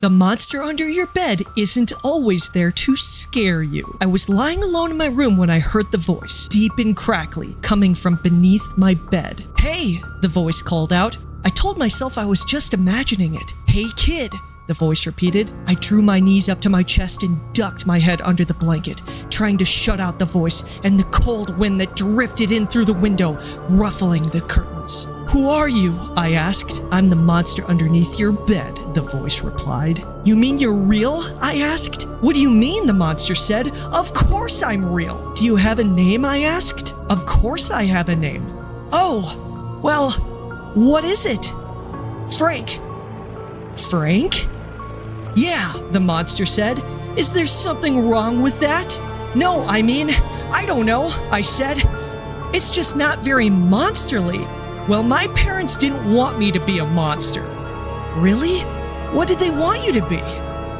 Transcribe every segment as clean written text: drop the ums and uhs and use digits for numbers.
The monster under your bed isn't always there to scare you. I was lying alone in my room when I heard the voice, deep and crackly, coming from beneath my bed. "Hey," the voice called out. I told myself I was just imagining it. "Hey, kid," the voice repeated. I drew my knees up to my chest and ducked my head under the blanket, trying to shut out the voice and the cold wind that drifted in through the window, ruffling the curtains. "Who are you?" I asked. "I'm the monster underneath your bed," the voice replied. "You mean you're real?" I asked. "What do you mean?" the monster said. "Of course I'm real." "Do you have a name?" I asked. "Of course I have a name." "Oh, well, what is it?" "Frank." "Frank?" "Yeah," the monster said. "Is there something wrong with that?" "No, I mean, I don't know," I said. "It's just not very monsterly." "Well, my parents didn't want me to be a monster." "Really? What did they want you to be?"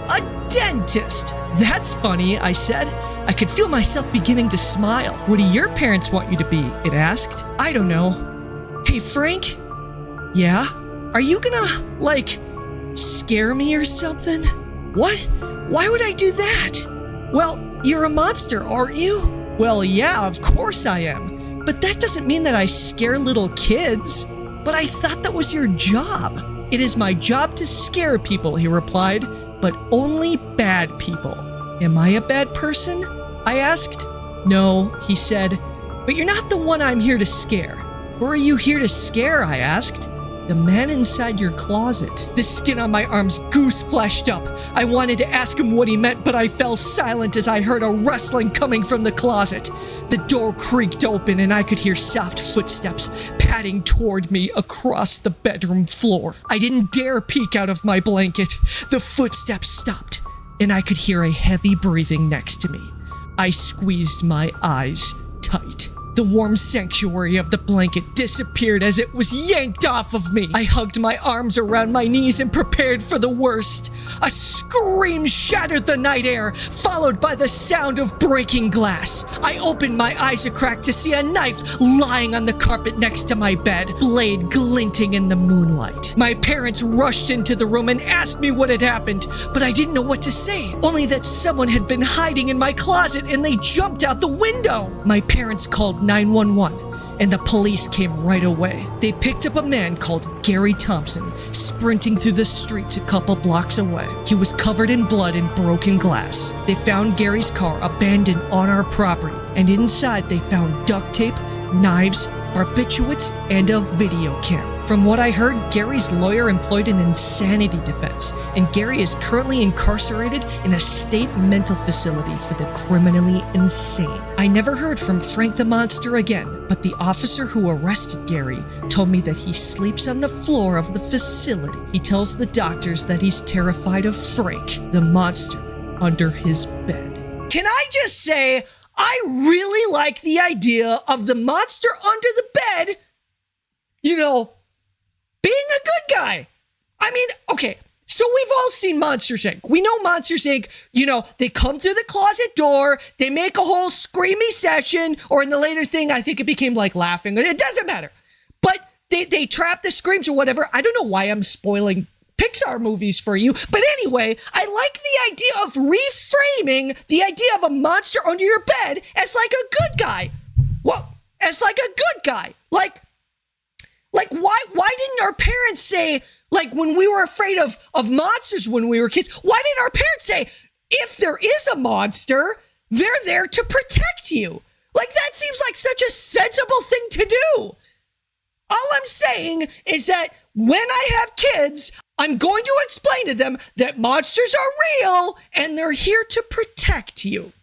"A dentist." "That's funny," I said. I could feel myself beginning to smile. "What do your parents want you to be?" it asked. "I don't know." "Hey, Frank?" "Yeah? Are you gonna, scare me or something?" "What? Why would I do that?" "Well, you're a monster, aren't you?" "Well, yeah, of course I am. But that doesn't mean that I scare little kids." "But I thought that was your job." "It is my job to scare people," he replied, "but only bad people." "Am I a bad person?" I asked. "No," he said, "but you're not the one I'm here to scare." "Who are you here to scare?" I asked. "The man inside your closet." The skin on my arms goose-fleshed up. I wanted to ask him what he meant, but I fell silent as I heard a rustling coming from the closet. The door creaked open and I could hear soft footsteps padding toward me across the bedroom floor. I didn't dare peek out of my blanket. The footsteps stopped and I could hear a heavy breathing next to me. I squeezed my eyes tight. The warm sanctuary of the blanket disappeared as it was yanked off of me. I hugged my arms around my knees and prepared for the worst. A scream shattered the night air, followed by the sound of breaking glass. I opened my eyes a crack to see a knife lying on the carpet next to my bed, blade glinting in the moonlight. My parents rushed into the room and asked me what had happened, but I didn't know what to say, only that someone had been hiding in my closet and they jumped out the window. My parents called 911, and the police came right away. They picked up a man called Gary Thompson, sprinting through the streets a couple blocks away. He was covered in blood and broken glass. They found Gary's car abandoned on our property, and inside they found duct tape, knives, barbiturates, and a video camera. From what I heard, Gary's lawyer employed an insanity defense, and Gary is currently incarcerated in a state mental facility for the criminally insane. I never heard from Frank the Monster again, but the officer who arrested Gary told me that he sleeps on the floor of the facility. He tells the doctors that he's terrified of Frank, the monster, under his bed. Can I just say, I really like the idea of the monster under the bed, being a good guy. I mean, okay, so we've all seen Monsters, Inc. We know Monsters, Inc., they come through the closet door, they make a whole screamy session, or in the later thing, I think it became laughing. It doesn't matter. But they trap the screams or whatever. I don't know why I'm spoiling Pixar movies for you. But anyway, I like the idea of reframing the idea of a monster under your bed as a good guy. Well, as a good guy. Why didn't our parents say, when we were afraid of monsters when we were kids, why didn't our parents say, if there is a monster, they're there to protect you? That seems like such a sensible thing to do. All I'm saying is that when I have kids, I'm going to explain to them that monsters are real and they're here to protect you.